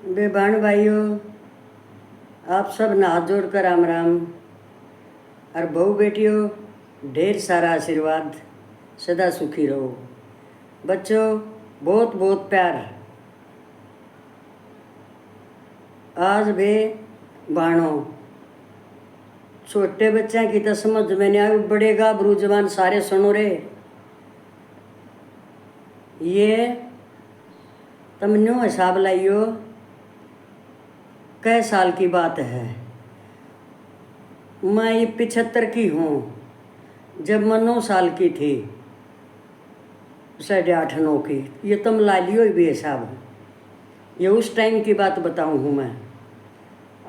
बे बहन भाइयों, आप सब हाथ जोड़कर राम राम। और बहू बेटियों, ढेर सारा आशीर्वाद, सदा सुखी रहो। बच्चों, बहुत बहुत प्यार। आज भी बाणो छोटे बच्चे की तो समझ में नहीं आई, बड़े गाभरू जवान सारे सुनो रे। ये तुम न्यू हिसाब लाइयो, कै साल की बात है। मैं ये 75 की हूँ। जब मैं 9 साल की थी, 8.5-9 की, ये तुम ला लियो भी हिसाब। ये उस टाइम की बात बताऊँ हूँ मैं।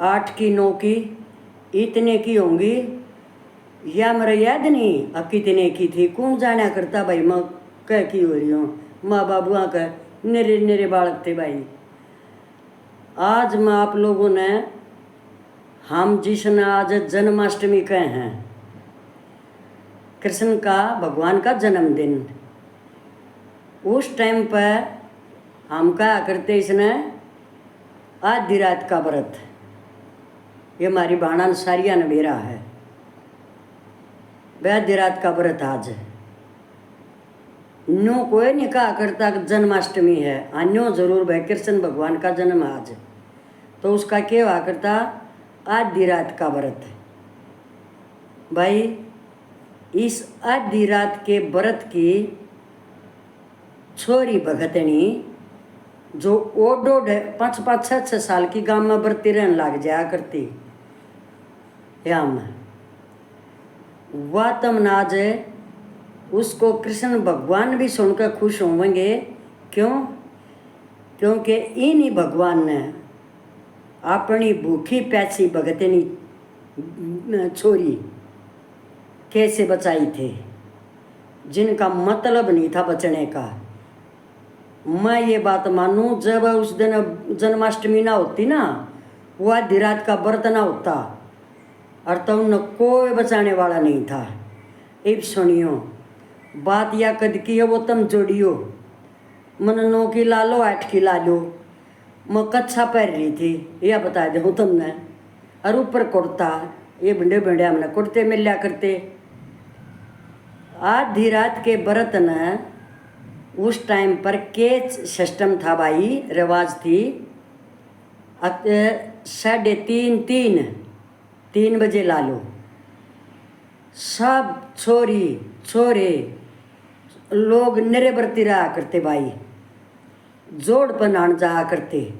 8 की 9 की इतने की होंगी, या मेरा याद नहीं अब कितने की थी। कौन जाना करता भाई, मैं कह की हो रही हूँ। माँ बाबुआ का निरे निरे बालक थे भाई। आज मैं आप लोगों ने, हम जिसने आज जन्माष्टमी कहे हैं, कृष्ण का, भगवान का जन्मदिन, उस टाइम पर हम कहा करते इसने आधी रात का व्रत। ये हमारी भाणा सारिया ने बेरा है, वह आधी रात का व्रत आज है। न्यो कोई नहीं कहा करता जन्माष्टमी है, अन्यो जरूर भाई कृष्ण भगवान का जन्म आज, तो उसका क्या हुआ करता आधी रात का व्रत। भाई इस आधी रात के व्रत की छोरी भगतनी जो ओडो 5-5-6 साल की गांव में बरती रहने लग जाया करती, वह तम नाज उसको कृष्ण भगवान भी सुनकर खुश होंगे। क्यों? क्योंकि इन्हीं भगवान ने अपनी भूखी प्यासी भगतनी छोरी कैसे बचाई थे, जिनका मतलब नहीं था बचने का। मैं ये बात मानूं, जब उस दिन जन्माष्टमी ना होती ना, वह आधी रात का व्रत ना होता, और तो उन कोई बचाने वाला नहीं था। अब सुनियो बात, या कद की है वो तुम जोड़ियो। मन 9 की ला लो, 8 की ला लो। मैं कच्छा पहन रही थी, यह बता दूँ तुमने, और ऊपर कुर्ता, ये भिंडे भिंडे हमने कुर्ते मिल लिया करते। आधी रात के व्रत ने उस टाइम पर के सिस्टम था भाई, रिवाज थी। 3:30 बजे ला लो, सब छोरी छोरे लोग निरे बरती रहा करते भाई, जोड़ पर नहान जाया करते,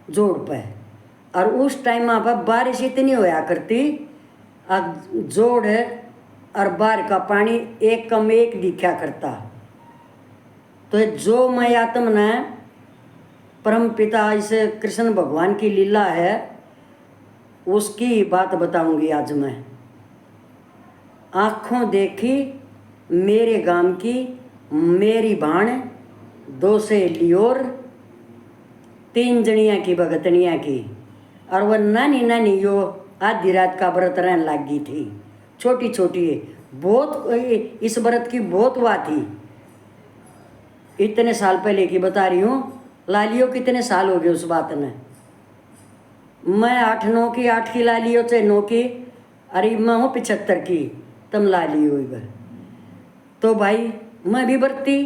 जोड़ पर। और उस टाइम पर बारिश इतनी होया करती, अब जोड़ और बाहर का पानी एक कम एक दिखा करता। तो जो मैं आत्म ने परम पिता इसे कृष्ण भगवान की लीला है, उसकी बात बताऊंगी आज मैं। आँखों देखी मेरे गांव की मेरी भाण, 2 सहेली और 3 जनिया की भगतनिया की, और वह नानी नानी यो आधी रात का व्रत रहने लगी थी। छोटी छोटी बहुत, इस व्रत की बहुत वाह थी। इतने साल पहले की बता रही हूँ। लालियो कितने साल हो गए उस बात ने। मैं 8-9 की, 8 की ला लियो चाहे 9 की, अरे मैं हूँ 75 की, तुम ला लियो इधर। तो भाई मैं भी बरती,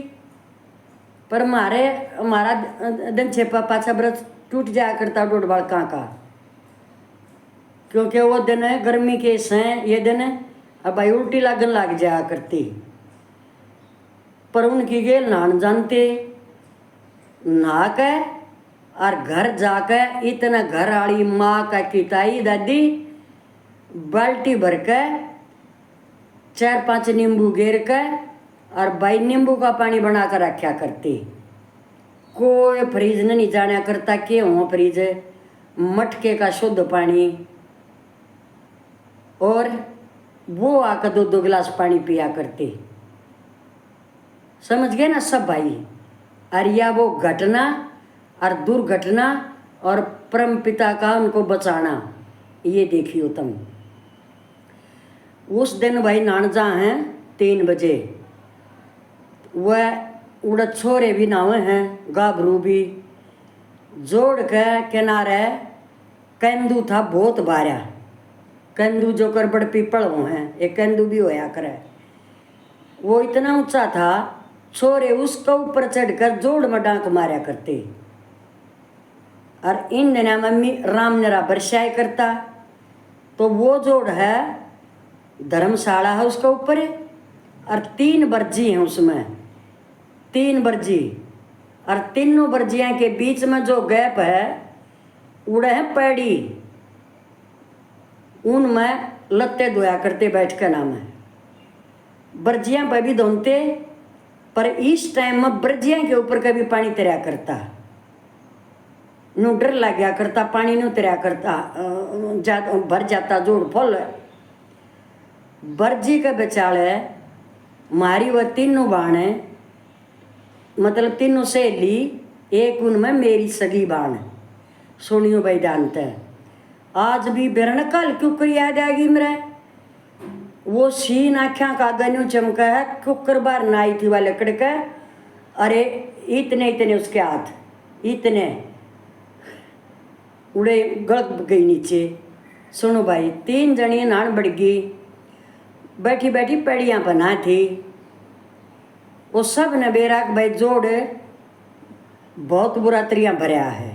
पर हमारा दिन छेपा पाछा व्रत टूट जाया करता डोड बालका का, क्योंकि वो दिन है गर्मी के हैं, ये दिन है अब भाई उल्टी लगन लग जाया करती। पर उनकी गेल नहान जानते, नहा के और घर जाके इतना घर आड़ी माँ का किताई दादी बाल्टी भर के 4-5 नींबू घेर के और भाई नींबू का पानी बना कर रखा करती। कोई फ्रिज नहीं जाना करता कि हो फ्रिज, मटके का शुद्ध पानी, और वो आकर 2-2 गिलास पानी पिया करती। समझ गए ना सब भाई। और या वो घटना और दुर्घटना और परम पिता का उनको बचाना, ये देखियो तुम। उस दिन भाई नानजा हैं 3 बजे, वह उड़ छोरे भी नावे हैं, गाभरू भी, जोड़ के किनारे केंदू था बहुत बारा। केंदू जो कर बड़ पीपल हो हैं, एक केंदू भी होया करे। वो इतना ऊंचा था, छोरे उसके ऊपर चढ़कर जोड़ में डांक मारा करते। और इन दिनों मम्मी राम नरा बरसाए करता। तो वो जोड़ है, धर्मशाला है उसके ऊपर, और 3 बर्जी हैं उसमें, 3 बर्जी। और तीनों बर्जियां के बीच में जो गैप है उड़े है पैड़ी, उनमें लत्ते धोया करते बैठ कर नाम है। बर्जियां पर भी धोते, पर इस टाइम में बर्जियां के ऊपर कभी पानी तैरा करता, नु डर लग गया करता, पानी नु तैरा करता, भर जाता जोड़ फुल। बर्जी के बेचाले मारी वह तीनों बाण, मतलब तीनों सहेली, एक उनमें मेरी सगी बाण। सुनियो भाई जानते हैं, आज भी बिरण कल क्यों याद आएगी मेरे। वो सीन आख्या का गन्यू चमका है, कुकर बार नाई थी वाले लकड़ के, अरे इतने इतने उसके हाथ, इतने उड़े गलत गई नीचे। सुनो भाई, 3 जनी नान बढ़ गई, बैठी बैठी पेड़ियाँ बना थी। वो सब ने बेराक भाई जोड़ बहुत बुरा तरिया भरया है।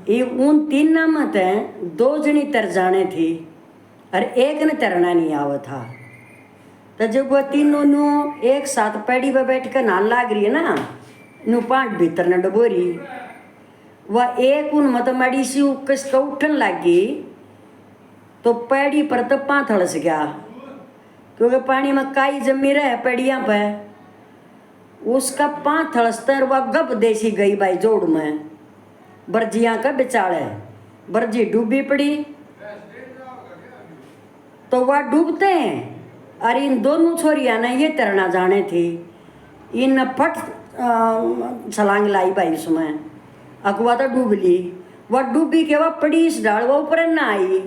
ये उन 3 नामत हैं, 2 जनी तर जाने थी और एक ने तैरना नहीं आवा था। तो जब वह तीनों नु एक साथ पैड़ी पर बैठ कर नान लाग रही है ना, नु पांच भीतर न डबोरी, वह एक उन मत मड़ी सी उकस का उठन लगी, तो पैड़ी पर तो पाथड़स गया, क्योंकि पानी में काई जमी रहे पैड़ियाँ पे। उसका पाथड़स्तर वह गप देसी गई भाई जोड़ में, बर्जियाँ का बेचाड़े। बर्जी डूबी पड़ी तो वह डूबते हैं। और इन दोनों छोरिया ने ये तैरना जाने थी, इन फट छलांग लाई भाई उसमें, अगवा तो डूब ली। वह डूबी के वह पड़ी इस डाल, वह ऊपर ना आई,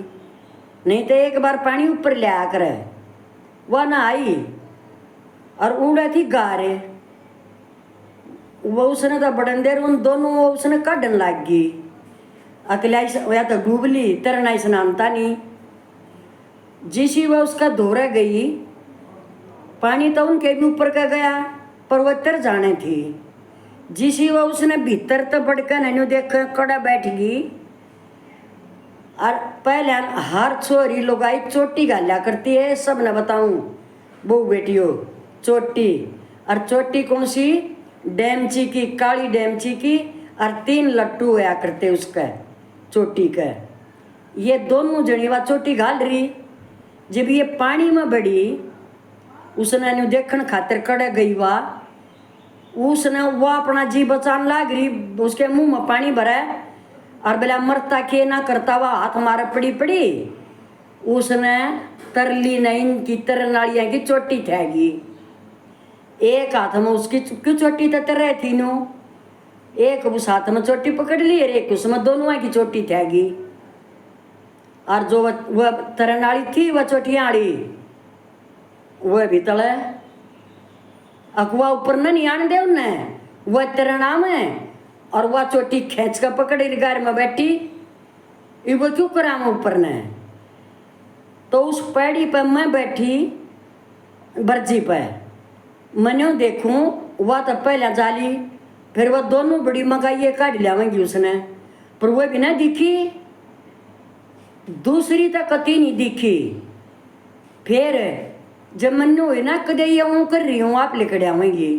नहीं तो एक बार पानी ऊपर ले आ करे, वह ना आई। और उड़े थी गारे, वो उसने तो बड़न देर उन दोनों वो उसने काटन लग गई। अकेला या तो डूब ली, तैरना स्नानता नहीं। जिसी वह उसका धोरा गई, पानी तो उनके भी ऊपर का गया, पर वह तर जाने थी। जिसी वह उसने भीतर तो बढ़कर नहीं देख कड़ा बैठ गई। और पहले हर छोरी लोगाई चोटी गालिया करती है, सब ने बताऊं बहू बेटियों चोटी। और चोटी कौन सी, डेमची की, काली डेमची की, और 3 लट्टू होया करते उसका चोटी का। ये दोनों जनी वह चोटी घाल रही। जब ये पानी में बड़ी, उसने न्यू देखन खातिर कड़े गई वाह, उसने वह अपना जी बचान लाग रही, उसके मुंह में पानी भरा और बेला मरता के ना करता हुआ हाथ मारे पड़ी पड़ी। उसने तरली नहीं की तरनालियाँ की चोटी थैगी, एक हाथ में उसकी क्यों चोटी तर थी नो, एक उस हाथ में चोटी पकड़ ली और एक उसमें दोनों की चोटी थैगी। और जो वह तरनाली थी वह चोटियाँ आड़ी, वह भी तले अगवा ऊपर न नहीं आने दे उन्ने, वह तरना में और वह चोटी खींच कर पकड़ी गार में बैठी। वो क्यों करा मैं ऊपर ने, तो उस पैड़ी पर मैं बैठी बर्जी पर, मैंने देखूं वह तो पहले जाली, फिर वह दोनों बड़ी मगाइए काट लियावेंगी उसने, पर वह भी ना दिखी। दूसरी तो कती नहीं दिखी। फिर जब मन हुई ना कदे यूँ कर रही हूँ आप लेकर आवेंगी,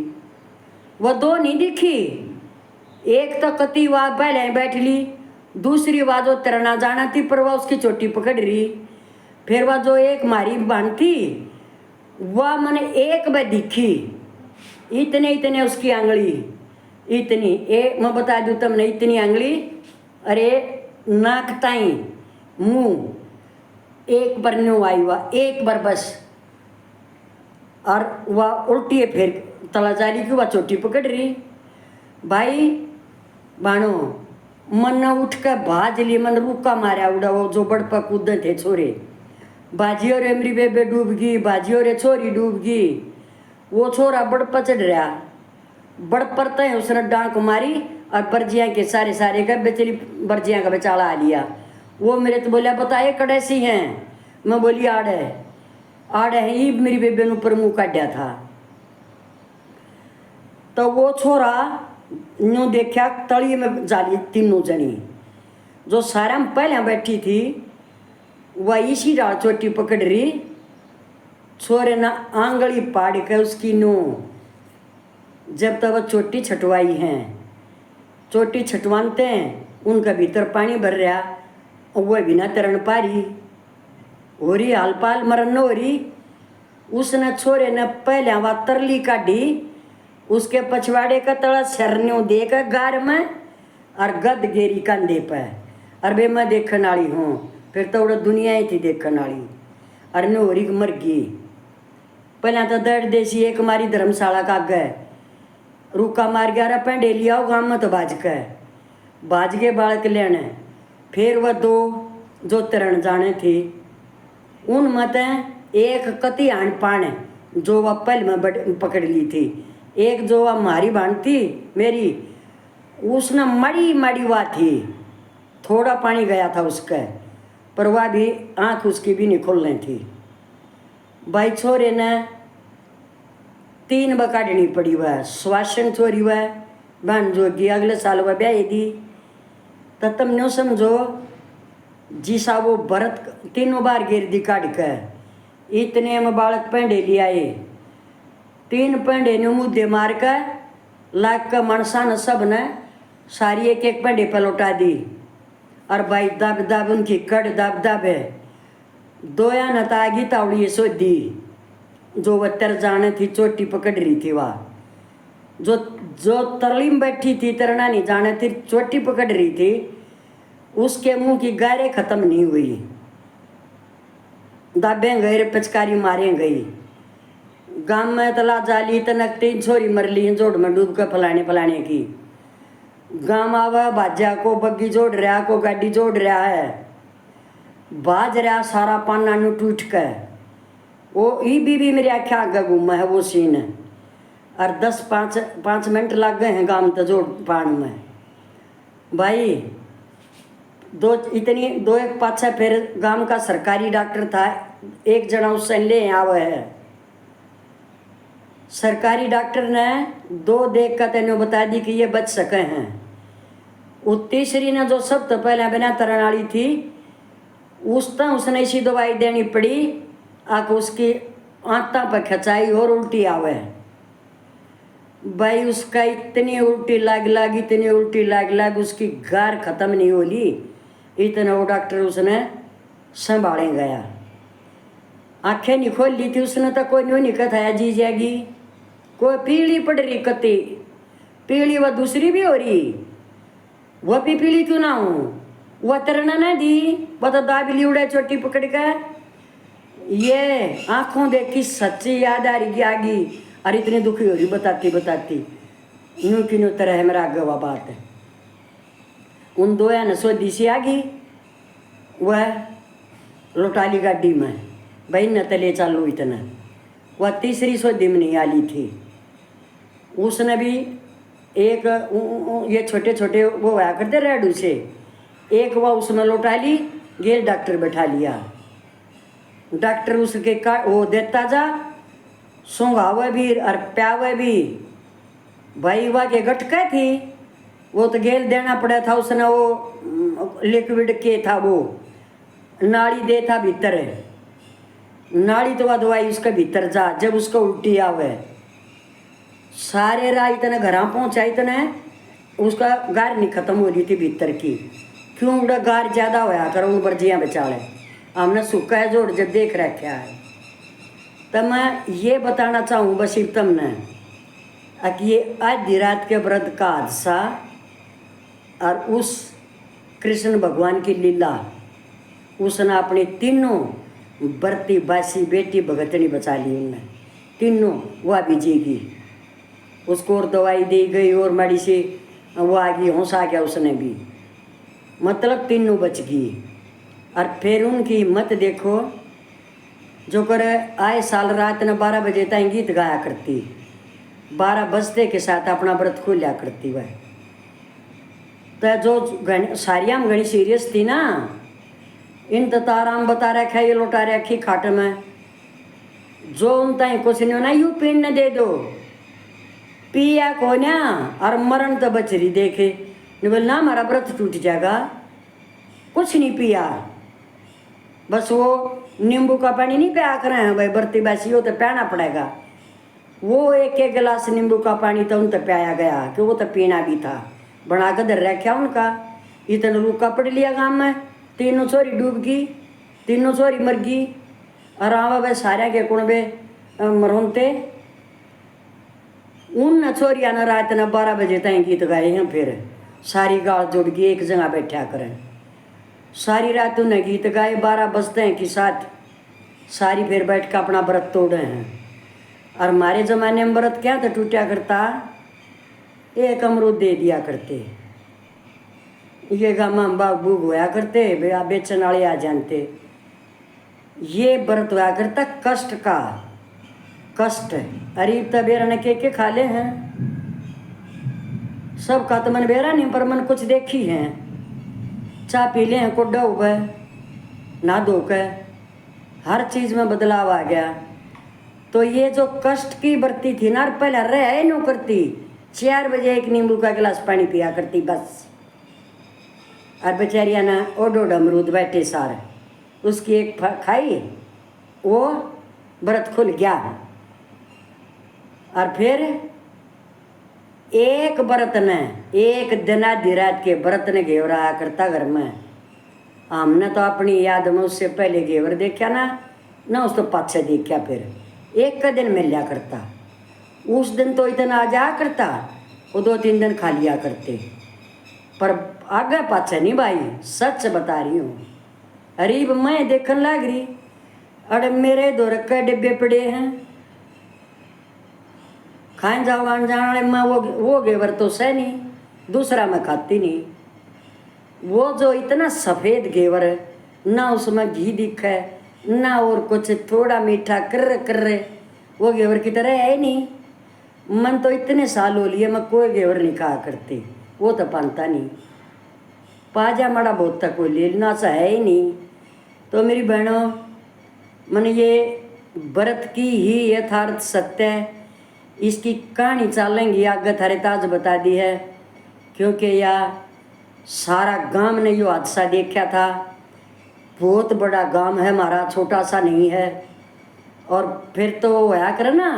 वह 2 नहीं दिखी। एक तो कती वह पहले बैठ ली, दूसरी वह जो तरना जाना थी पर वह उसकी चोटी पकड़ रही। फिर वह जो एक मारी बांध थी वह मैंने एक बार दिखी, इतने इतने उसकी आंगली, इतनी एक मैं बता दूँ तुमने, इतनी आंगली, अरे नाक ताई मुँह एक बार न्यू आई वह, एक बार बस। और वह उल्टी है, फिर तला जाली की वह चोटी पकड़ रही। भाई बाणो मन उठ कर भाज ली, मन रुका मारा उड़ा, वो जो बड़ पर कूदे थे छोरे, बाजियो रे मेरी बेबे डूब गई, बाजियो रे छोरी डूब गई। वो छोरा बड़ पर चढ़ रहा, बड़ पर तय उसने डांक मारी और बर्जियाँ के सारे सारे का बेचली बर्जियाँ का बेचाला आ लिया। वो मेरे तो बोलिया बता ये कड़े सी हैं। मैं बोली आड़ है ही मेरी बेबे ने ऊपर मुँह काटा था। तो वो छोरा यूँ देखा तली में जाली तीनों जनी जो सारा में पहले बैठी थी वह इसी डाल चोटी पकड़ रही। छोरे ना आंगली पाड़ के उसकी नो जब तक वह चोटी छटवाई हैं, चोटी छटवाते हैं उनका भीतर पानी भर रहा और वह बिना तरण पारी हो रही हाल पाल मरण न हो रही। उसने छोरे ने पहले वह तरली काटी उसके पछवाड़े का तड़ा सरन्यों देकर गार में और गद गेरी कंधे पर और बे मैं देखने वाली हूँ। फिर तो वो दुनिया ही थी देखने वाली और नोरी मर गई। पहले तो दर्द देसी एक मारी धर्मशाला का गए रूका मार गया रहा पेंडे लिया गाँव में तो बाज के बालक लेने। फिर वह दो जो तरण जाने थी उन मत एक कति आन पाने जो वह पहले में पकड़ ली थी। एक जो वह मारी बाण थी मेरी उसने मड़ी मड़ी हुआ थी थोड़ा पानी गया था उसका पर वह भी आँख उसकी भी नहीं खोलने थी। भाई छोरे ने 3 बकाडनी पड़ी वह स्वासन छोरी वह बहन जोगी अगले साल वह ब्याह दी। तो तुम न्यो समझो जिसा वो भरत 3 बार गिरदी काट कर इतने में बालक पेंडे ले आए 3 पेंडे ने मुद्दे मार कर लाग का मनसा न सब ने सारी एक एक पेंडे पर लौटा दी। और भाई दब दब उनकी कड़ दब दब है दोया न तागी तावड़ी सो दी जो वह तर जाने थी चोटी पकड़ रही थी। वह जो तरली में बैठी थी तरना नहीं जाने थी चोटी पकड़ रही थी उसके मुंह की गायरें खत्म नहीं हुई। दाबे गए पिचकारी मारे गई। गांव में तला जाली तनक 3 छोरी मर ली जोड़ में डूब कर फलाने की। गांव आवा बाजा को बग्गी जोड़ रहा को गाड़ी जोड़ रहा है बाज रहा सारा पाना नु टूट कर वो ही भी मेरे आँखें आगे घूमा है वो सीन है। और 5 मिनट लग गए हैं गांव तो जोड़ पान में भाई दो एक पाछा। फिर गांव का सरकारी डॉक्टर था एक जना उससे ले आवे है। सरकारी डॉक्टर ने 2 देख कर तेने बता दी कि ये बच सके हैं। वो तीसरी ने जो सब तो पहले बिना तरण वाली थी उसने इसी दवाई देनी पड़ी आके उसकी आंता पर खचाई और उल्टी आवे। भाई उसका इतनी उल्टी लाग उसकी गार खत्म नहीं होली इतना वो डॉक्टर उसने संभाले गया। आंखें नहीं खोल ली थी उसने तो कोई नहीं कथाया जी जाएगी कोई पीली पड़ रही कति पीली वह दूसरी भी हो रही वह भी पीली क्यों ना हो वह तरना ना दी वह तो दाबी उड़ा चोटी पकड़ कर ये आंखों देखी सच्ची याद आ रही आगी और इतनी दुखी हो रही बताती यूं की नो तरह है मेरा आगे वह बात है। उन 2 ने सोदी सी आ गई वह लौटाली गाड़ी में भाई न तले चालू इतना। वह तीसरी सोदी में नहीं आली थी उसने भी एक ये छोटे छोटे वो हुआ करते रेडू से एक वह उसने लौटा ली गेल डॉक्टर बैठा लिया। डॉक्टर उसके का वो देता जा सूंघावे भी और प्यावे भी। भाई वह के गटके थी वो तो गेल देना पड़ा था उसने वो लिक्विड के था वो नाड़ी दे था भीतर नाड़ी तो वह दवाई उसके भीतर जा जब उसको उल्टी आवे सारे राह इतने घर पहुँचा इतने उसका गार नहीं खत्म हो रही थी भीतर की क्यों उड़ा गार ज़्यादा होया कर उन बर्जियाँ बेचारे हमने सूखा है जोड़ जब देख रखा है। तो मैं ये बताना चाहूँ बस तुमने कि ये आधी रात के व्रत का हादसा और उस कृष्ण भगवान की लीला उसने अपनी तीनों बरती बासी बेटी भगतनी बचा ली उनने तीनों वह भी जीगी उसको और दवाई दी गई और माड़ी से वो आ गई होश आ गया उसने भी मतलब तीनों बच गई। और फिर उनकी हिम्मत देखो जो कर आए साल रात ने 12 बजे तक गीत गाया करती 12 बजते के साथ अपना व्रत खोलिया करती वह तो जो सारिया में घनी सीरियस थी ना, इन तो आराम बता रखा ये लौटा रखी खाट में, जो उन तय कुछ नहीं होना यू पीने दे दो, पिया को ना और मरण तो बच रही देखे नहीं बोल ना हमारा व्रत टूट जाएगा, कुछ नहीं पिया, बस वो नींबू का पानी नहीं पिया कर रहे हैं भाई बरती बासी हो तो पीना पड़ेगा, वो एक गिलास नींबू का पानी तो उन तो पियाया गया कि वो तो पीना भी था, बना कर दर रखा उनका, इतना रूखा पड़ लिया गाँव में, तीनों छोरी डूब गई, तीनों छोरी मर गई, और आवा भाई सारे के कुणबे मरोनते उन छोरिया ने रात ने 12 बजे तक गीत गाए हैं, फिर सारी गाल जोड़ के एक जगह बैठा करें, सारी रात उन्हें गीत गाए, 12 बजते हैं कि साथ सारी फिर बैठ कर अपना व्रत तोड़े हैं। और हमारे ज़माने में व्रत क्या था टूटा करता, एक अमरूद दे दिया करते, ये गामा बाबू होया करते बेचन वाले आ जानते, ये व्रत हुआ करता कष्ट का, कष्ट अरे तबेरा ने के खा ले हैं सब का तो मन बेरा नहीं पर मन कुछ देखी हैं, चाय पी ले हैं कोड्डा उबे ना धो के, हर चीज़ में बदलाव आ गया। तो ये जो कष्ट की बरती थी ना, पहले रह नो करती, 4 बजे एक नींबू का गिलास पानी पिया करती बस, और बेचारिया ना ओडो अमरूद बैठे सारे, उसकी एक खाई वो व्रत खुल गया। और फिर एक व्रत ने एक दिन आधी रात के व्रत ने घेवर आया करता घर में, हमने तो अपनी याद में उससे पहले घेवर देखा ना उस तो पाछे देखा, फिर एक का दिन मिल जा करता, उस दिन तो इतना आ जा करता, वो 2-3 दिन खा लिया करते, पर आगे पाछे नहीं भाई, सच बता रही हूँ। अरीब मैं देखने लग रही, अरे मेरे 2 रक्के डिब्बे पड़े हैं, खाए जाओ आन जाने मैं वो घेवर तो सह नहीं, दूसरा मैं खाती नहीं, वो जो इतना सफ़ेद घेवर ना उसमें घी दिखे ना और कुछ, थोड़ा मीठा कर वो घेवर की तरह है नहीं। मन तो इतने साल हो लिए मैं कोई घेवर नहीं खाया करती, वो तो पानता नहीं, पाजा मड़ा बहुत तक कोई लेना सा है ही नहीं। तो मेरी बहनों, मन ये व्रत की ही यथार्थ सत्य है, इसकी कहानी चलेंगी आगे थारे ताज बता दी है, क्योंकि यह सारा गांव ने यो हादसा देखा था, बहुत बड़ा गांव है हमारा, छोटा सा नहीं है। और फिर तो होया करे ना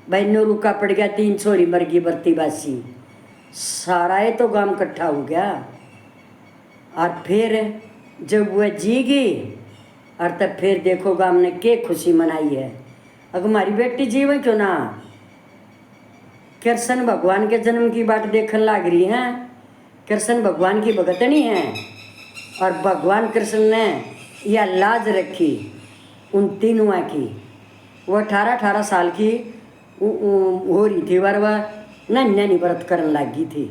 भाई नो रुका पड़ गया, 3 छोरी मर गई बरती बासी, सारा ये तो गांव इकट्ठा हो गया। और फिर जब वह जी गई और तब फिर देखो गांव ने के खुशी मनाई है, अगर हमारी बेटी जीवन क्यों ना, कृष्ण भगवान के जन्म की बात देखने लग रही हैं, कृष्ण भगवान की भगतनी है, और भगवान कृष्ण ने यह लाज रखी उन तीनों की, वो 18-18 साल की हो रही थी, वह नन्ही व्रत करने लगी थी,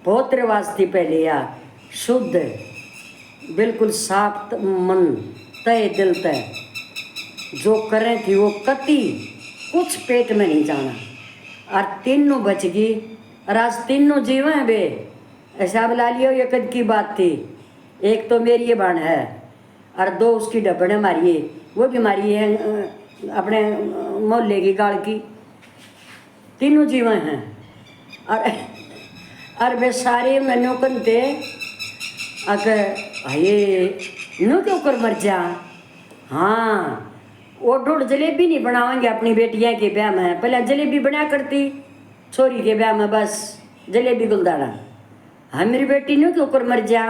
बहुत रिवाज थी पहले, या शुद्ध बिल्कुल साफ मन तय दिल तय जो करें थी वो कति कुछ पेट में नहीं जाना, और तीनों बच गई, और आज तीनों जीव हैं बे, ऐसा बुला लियो ये कद की बात थी, एक तो मेरी ये बाण है और 2 उसकी डबड़े मारिए, वो भी मारी है अपने मोहल्ले की गाड़ की, तीनों जीव हैं। और वे सारे मैंने कहते अगर ये नो क्यों कर मर जा, हाँ वो डोड़ जलेबी नहीं बनावेंगे अपनी बेटियाँ के ब्याह में, पहले जलेबी बना करती छोरी के ब्याह में, बस जलेबी गुलदाना, हाँ मेरी बेटी नो क्यों कर मर जा,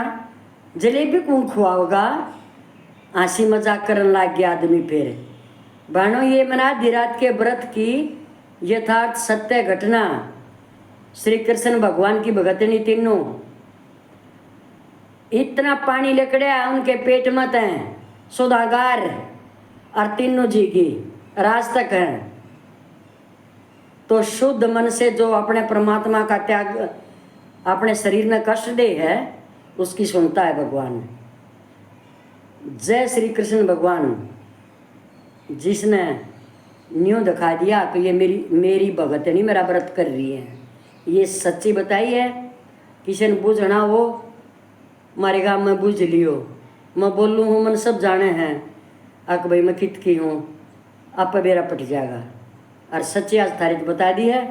जलेबी कौन खुआओगा, हंसी मजाक करने लग गया आदमी। फिर बहनों, ये मना आधी रात के व्रत की यथार्थ सत्य घटना, श्री कृष्ण भगवान की भगतनी तीनों, इतना पानी लकड़िया उनके पेट में हैं, सौदागर, और तीनों जी की राज तक हैं। तो शुद्ध मन से जो अपने परमात्मा का त्याग अपने शरीर में कष्ट दे है, उसकी सुनता है भगवान। जय श्री कृष्ण भगवान, जिसने न्यू दिखा दिया कि ये मेरी भगतनी मेरा व्रत कर रही है, ये सच्ची बताई है, किसी ने बूझना हो हमारे गाँव में बूझ लियो, मैं बोलूँ हूँ मन सब जाने हैं अक भाई मैं कित की हूँ, आप बेरा पट जाएगा। और सच्ची आज तारीख बता दी है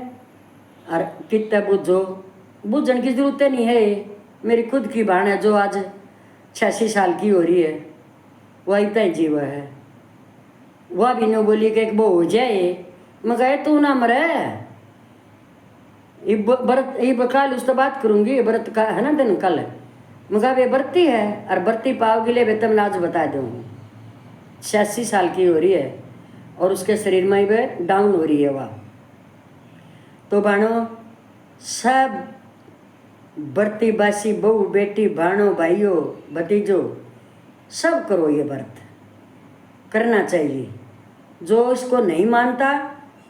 और कितना बूझो, बूझने की जरूरत नहीं है। मेरी खुद की बहन है जो आज 86 साल की हो रही है, वह इतना ही जीव है। वह भी न बोली कि एक बहू हो जाए, मैं कहे तू ना मरे, ये व्रत ये कल उससे बात करूँगी, व्रत का है ना दिन कल, मैं कहा वे बरती है और बरती पाओगे ले वे तुम आज बता दूँ। 86 साल की हो रही है और उसके शरीर में वे डाउन हो रही है वह। तो बहनों सब बरती बासी बहू बेटी भाणों भाइयों भतीजों सब करो, ये व्रत करना चाहिए। जो इसको नहीं मानता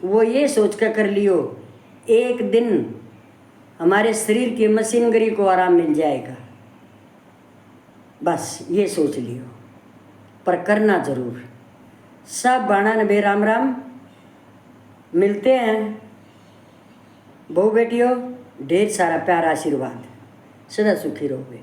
वो ये सोच कर कर लियो एक दिन हमारे शरीर की मशीनरी को आराम मिल जाएगा, बस ये सोच लियो, पर करना जरूर। सब बाणा ने बे राम राम, मिलते हैं बहू बेटियों, ढेर सारा प्यार आशीर्वाद, सदा सुखी रहोगे।